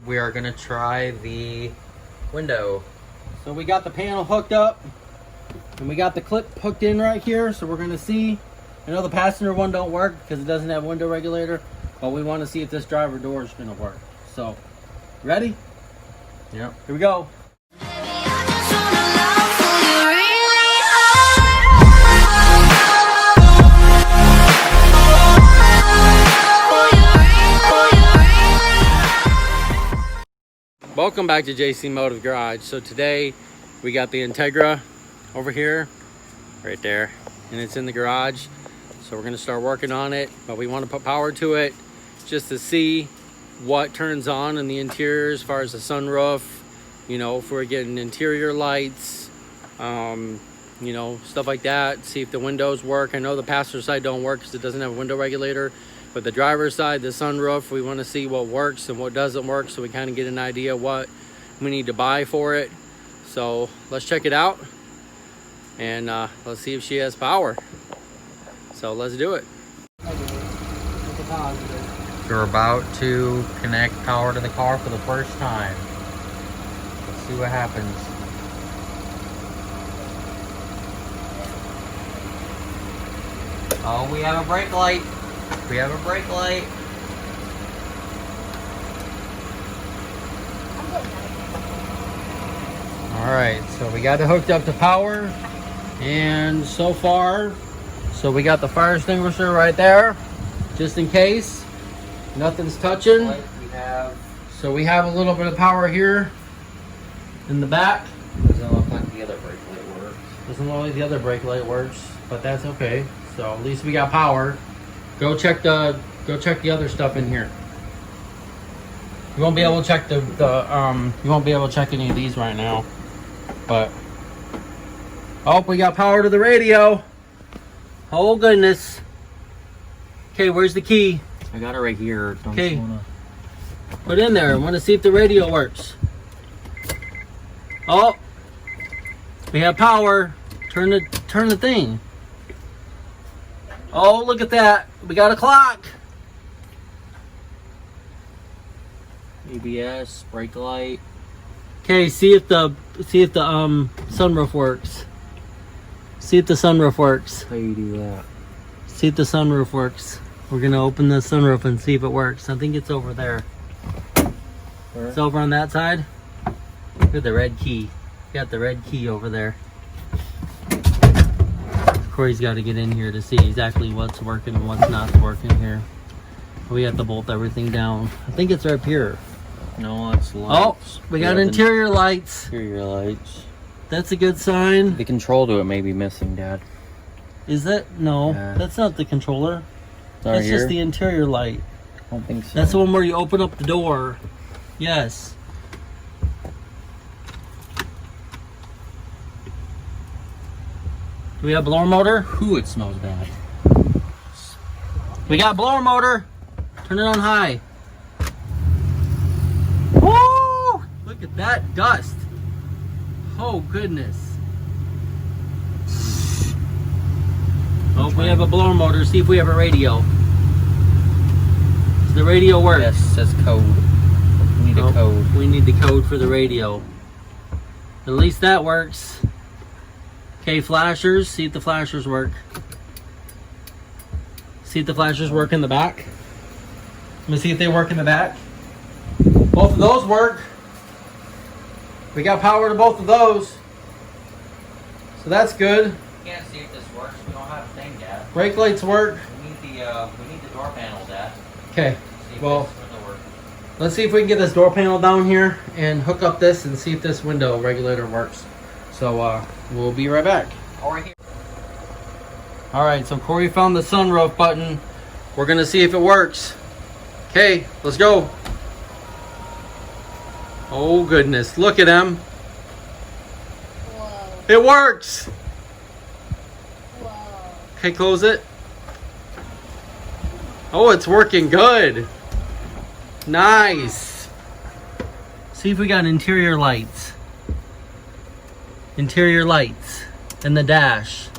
we are gonna try the window. So we got the panel hooked up and we got the clip hooked in right here. So we're gonna see. I know the passenger one don't work because it doesn't have window regulator, but we want to see if this driver door is gonna work. So, ready? Yep. Here we go. Welcome back to JC Motive Garage. So today we got the Integra over here, right there, and it's in the garage. So we're gonna start working on it, but we want to put power to it just to see what turns on in the interior as far as the sunroof, you know, if we're getting interior lights, you know, stuff like that. See if the windows work. I know the passenger side don't work because it doesn't have a window regulator, but the driver's side, the sunroof, we want to see what works and what doesn't work, so we kind of get an idea what we need to buy for it. So let's check it out and let's see if she has power. So let's do it. We're about to connect power to the car for the first time. Let's see what happens. Oh, we have a brake light. We have a brake light. Alright, so we got it hooked up to power. And so far, so we got the fire extinguisher right there, just in case. Nothing's touching. So we have a little bit of power here in the back. Doesn't look like the other brake light works. Doesn't look like the other brake light works, but that's okay. So at least we got power. Go check the other stuff in here. You won't be able to check you won't be able to check any of these right now. But oh, we got power to the radio. Oh goodness. Okay, where's the key? I got it right here. Okay. Put it in there. I want to see if the radio works. Oh, we have power. Turn the thing. Oh, look at that. We got a clock. ABS, brake light. Okay, see if the sunroof works. See if the sunroof works. How you do that? See if the sunroof works. We're gonna open the sunroof and see if it works. I think it's over there. Where? It's over on that side. Look at the red key. Got the red key over there. Corey's got to get in here to see exactly what's working and what's not working here. We have to bolt everything down. I think it's up here. No, it's lights. Oh, we got interior lights. Interior lights. That's a good sign. The control to it may be missing, Dad. Is that? No, that's not the controller. That's just the interior light. I don't think so. That's the one where you open up the door. Yes. Do we have blower motor? Ooh, it smells bad. We got blower motor. Turn it on high. Woo! Look at that dust. Oh goodness. Oh, we have a blower motor. See if we have a radio. Does the radio work? Yes, it says code. We need a code. We need the code for the radio. At least that works. Okay, flashers. See if the flashers work. See if the flashers work in the back. Let me see if they work in the back. Both of those work. We got power to both of those. So that's good. Can't see if this works. We don't have a thing, Dad. Brake lights work. We need the door panel, Dad. Okay. Well, let's see if we can get this door panel down here and hook up this and see if this window regulator works. So we'll be right back. Right here. All right, so Corey found the sunroof button. We're gonna see if it works. Okay, let's go. Oh goodness, look at him. Whoa. It works. Whoa. Okay, close it. Oh, it's working good. Nice. See if we got interior lights. Interior lights in the dash.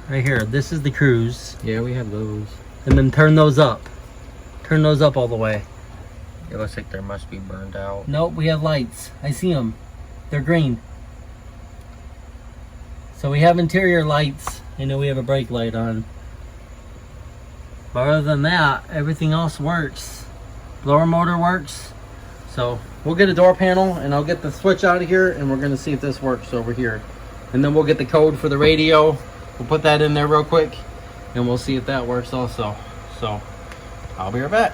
Right here. This is the cruise. Yeah, we have those. And then turn those up. Turn those up all the way. It looks like there must be burned out. Nope, we have lights. I see them. They're green. So we have interior lights. I know we have a brake light on. But other than that, everything else works. Blower motor works. So we'll get a door panel and I'll get the switch out of here and we're gonna see if this works over here. And then we'll get the code for the radio. We'll put that in there real quick and we'll see if that works also. So I'll be right back.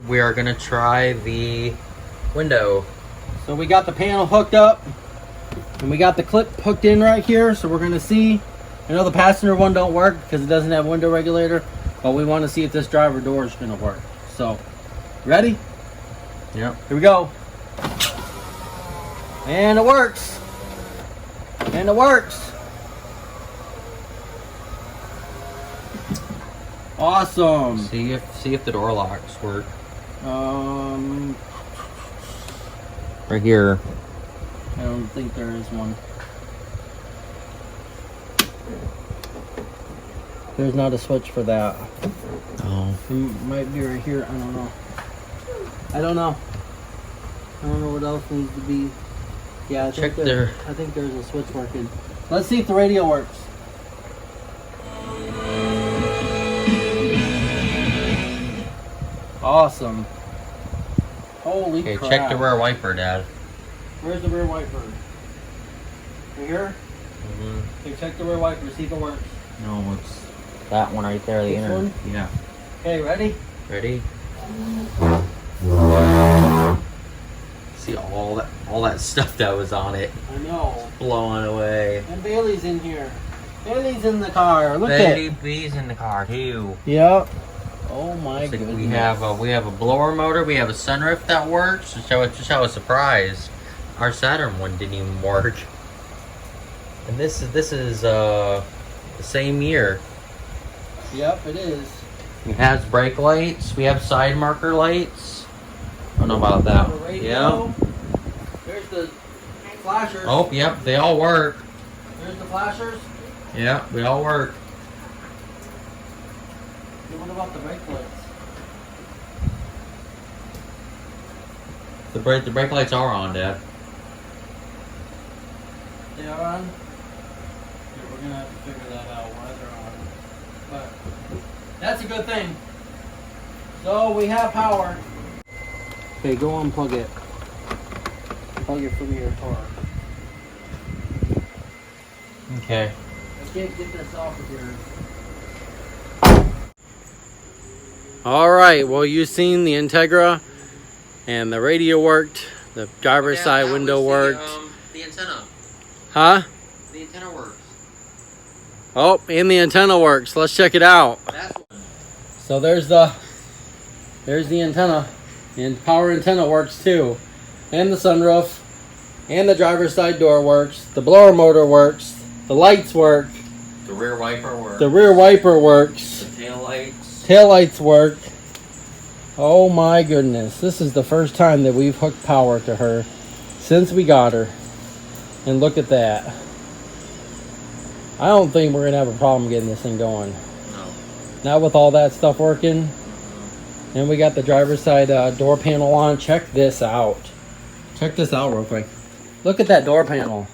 We are gonna try the window. So we got the panel hooked up and we got the clip hooked in right here. So we're gonna see. I know the passenger one don't work because it doesn't have window regulator, but we want to see if this driver door is gonna work. So ready? Yep. Here we go. And it works. And it works. Awesome. See if the door locks work. Right here. I don't think there is one. There's not a switch for that. Oh. It might be right here. I don't know. I don't know what else needs to be. Yeah, I Check think there. I think there's a switch working. Let's see if the radio works. Awesome. Holy Okay, crap. check the rear wiper, Dad. Where's the rear wiper? Right here? Okay, check the rear wiper, see if it works. No, it's that one right there. The This inner. one? Yeah. Okay, ready? Ready? See all that stuff that was on it I know. blowing away. And Bailey's in here. Bailey's in the car. Look Baby at. B's in the car too. Yep. Oh my Looks like goodness. we have a blower motor. We have a sunroof that works. Just how a surprise. Our Saturn one didn't even work. And this is the same year. Yep, it is. It has brake lights. We have side marker lights. I don't know about that. The radio. There's the flashers. Oh, yep, they all work. There's the flashers. Yeah, they all work. What about the brake lights? The brake lights are on, Dad. They are on? Yeah, we're gonna have to figure that out why they're on. But that's a good thing. So we have power. Okay, go unplug it. Plug it from your car. Okay. I can't get this off of here. All right. Well, you've seen the Integra, and the radio worked. The driver's side window worked. The antenna. Huh? The antenna works. Oh, and the antenna works. Let's check it out. That's what. So there's the antenna. And power antenna works too. And the sunroof. And the driver's side door works. The blower motor works. The lights work. The rear wiper works. The rear wiper works. The tail lights. Tail lights work. Oh my goodness. This is the first time that we've hooked power to her since we got her. And look at that. I don't think we're going to have a problem getting this thing going. No. Not with all that stuff working. And we got the driver's side door panel on. Check this out. Check this out real quick. Look at that door panel.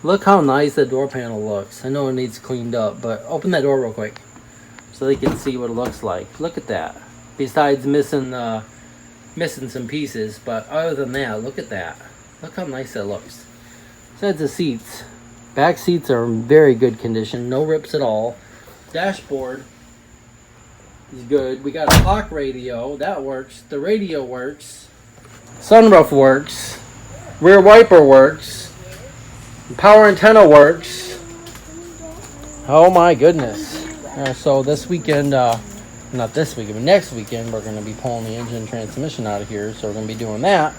Look how nice that door panel looks. I know it needs cleaned up, but open that door real quick so they can see what it looks like. Look at that. Besides missing some pieces, but other than that, look at that. Look how nice that looks. Besides the seats. Back seats are in very good condition. No rips at all. Dashboard is good. We got a clock radio. That works. The radio works. Sunroof works. Rear wiper works. Power antenna works. Oh my goodness. So this weekend, not this weekend, but next weekend, we're going to be pulling the engine and transmission out of here. So we're going to be doing that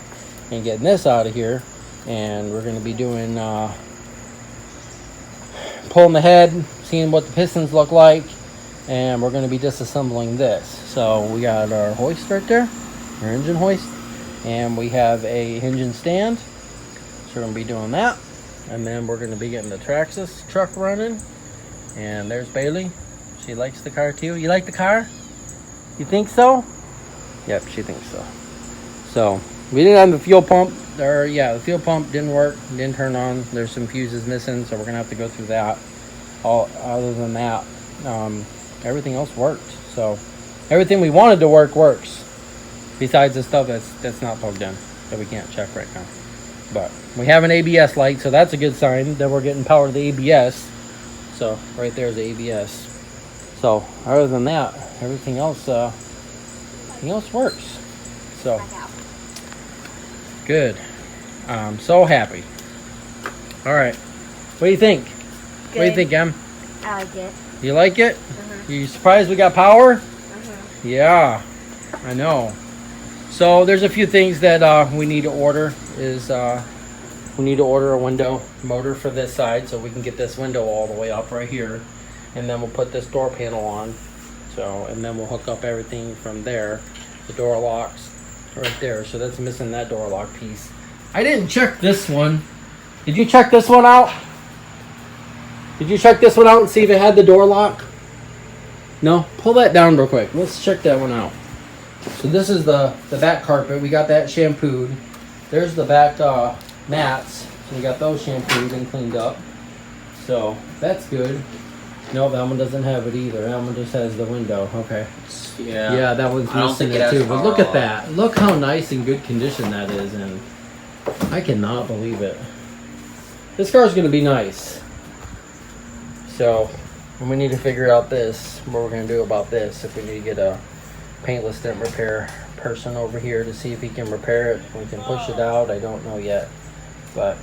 and getting this out of here. And we're going to be doing, pulling the head, seeing what the pistons look like. And we're going to be disassembling this. So we got our hoist right there, our engine hoist. And we have a engine stand. So we're going to be doing that. And then we're going to be getting the Traxxas truck running. And there's Bailey. She likes the car too. You like the car? You think so? Yep, she thinks so. So we didn't have the fuel pump. Or yeah, the fuel pump didn't work, didn't turn on. There's some fuses missing, so we're gonna have to go through that. All other than that, everything else worked. So everything we wanted to work works. Besides the stuff that's not plugged in, that we can't check right now. But we have an ABS light, so that's a good sign that we're getting power to the ABS. So right there's the ABS. So other than that, everything else works. So good. I'm so happy. All right. What do you think? Good. What do you think, Em? I like it. You like it? You surprised we got power? Yeah, I know. So there's a few things that we need to order. We need to order a window motor for this side so we can get this window all the way up right here, and then we'll put this door panel on. So and then we'll hook up everything from there. The door locks right there. So that's missing that door lock piece. I didn't check this one. Did you check this one out? Did you check this one out and see if it had the door lock? No? Pull that down real quick. Let's check that one out. So this is the back carpet. We got that shampooed. There's the back mats. So we got those shampooed and cleaned up. So that's good. No, that one doesn't have it either. That one just has the window. Okay. Yeah, that one's I don't missing think it it too. has But look at that. Look how nice and good condition that is in. I cannot believe it. This car's gonna be nice. So we need to figure out this, what we're gonna do about this. If we need to get a paintless dent repair person over here to see if he can repair it. We can push it out. I don't know yet, but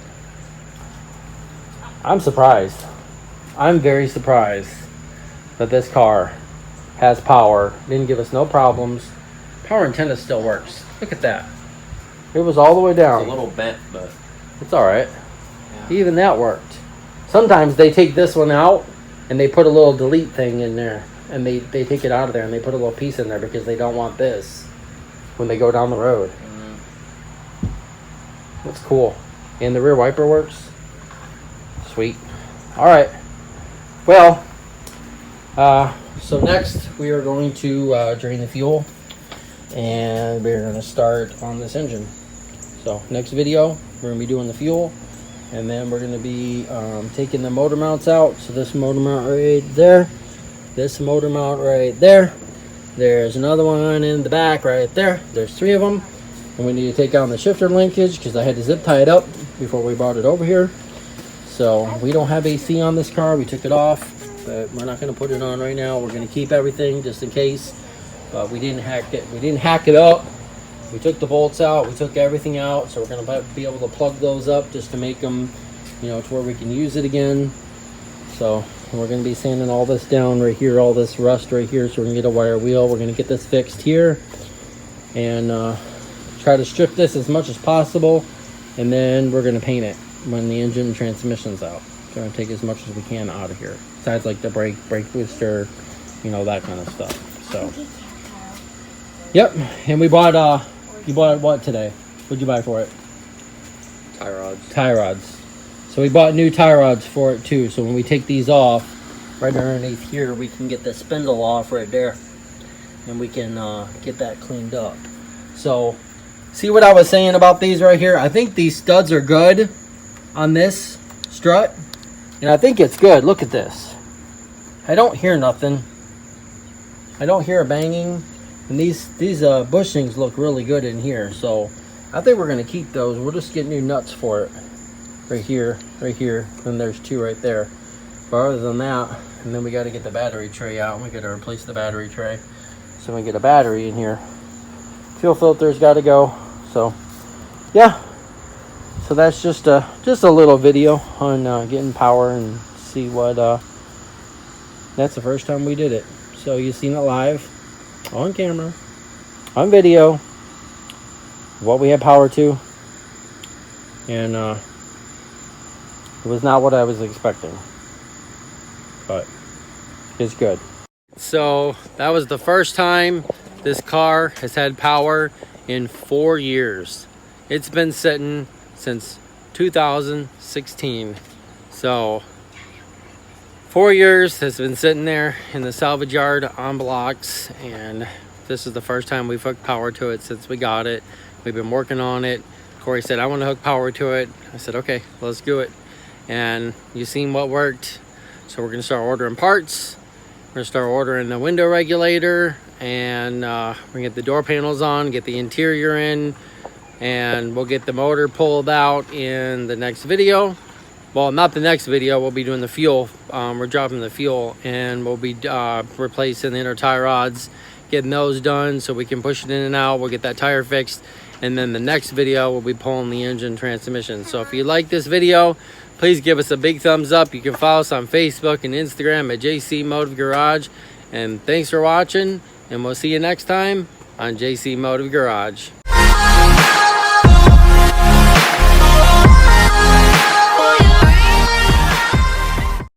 I'm surprised. I'm very surprised that this car has power. Didn't give us no problems. Power antenna still works. Look at that. It was all the way down. It's a little bent, but It's all right. yeah. Even that worked. Sometimes they take this one out and they put a little delete thing in there, and they take it out of there and they put a little piece in there because they don't want this when they go down the road. That's cool. And the rear wiper works. Sweet. All right. Well, so next we are going to drain the fuel, and we're going to start on this engine. So next video, we're going to be doing the fuel, and then we're going to be taking the motor mounts out. So this motor mount right there, this motor mount right there, there's another one in the back right there. There's 3 of them, and we need to take out the shifter linkage because I had to zip tie it up before we brought it over here. So we don't have AC on this car. We took it off, but we're not going to put it on right now. We're going to keep everything just in case, but we didn't hack it. We didn't hack it up. We took the bolts out, we took everything out, so we're going to be able to plug those up just to make them, you know, to where we can use it again. So we're going to be sanding all this down right here, all this rust right here, so we're going to get a wire wheel. We're going to get this fixed here and try to strip this as much as possible, and then we're going to paint it when the engine and transmission's out. So we're going to take as much as we can out of here, besides like the brake booster, you know, that kind of stuff. So yep, and we bought you bought what today? What'd you buy for it? Tie rods. Tie rods. So we bought new tie rods for it too. So when we take these off, right underneath here, we can get the spindle off right there, and we can get that cleaned up. So see what I was saying about these right here? I think these studs are good on this strut, and I think it's good. Look at this. I don't hear nothing. I don't hear a banging. And these bushings look really good in here, so I think we're gonna keep those. We'll just get new nuts for it. Right here, and there's 2 right there. But other than that, and then we gotta get the battery tray out. We gotta replace the battery tray, so we get a battery in here. Fuel filter's gotta go. So yeah, so that's just a little video on getting power and see what. That's the first time we did it, so you've seen it live. On camera, on video, what we had power to, and it was not what I was expecting, but it's good. So that was the first time this car has had power in 4 years. It's been sitting since 2016, so 4 years has been sitting there in the salvage yard on blocks, and This is the first time we've hooked power to it since we got it. We've been working on it. Corey said, I want to hook power to it. I said, okay, let's do it. And you've seen what worked. So we're gonna start ordering parts. We're gonna start ordering the window regulator, and we're gonna get the door panels on, get the interior in, and we'll get the motor pulled out in the next video. Well, not the next video, we'll be doing the fuel. We're dropping the fuel, and we'll be replacing the inner tie rods, getting those done so we can push it in and out. We'll get that tire fixed, and then the next video we'll be pulling the engine transmission. So if you like this video, please give us a big thumbs up. You can follow us on Facebook and Instagram at JC Motive Garage. And thanks for watching, and we'll see you next time on JC Motive Garage.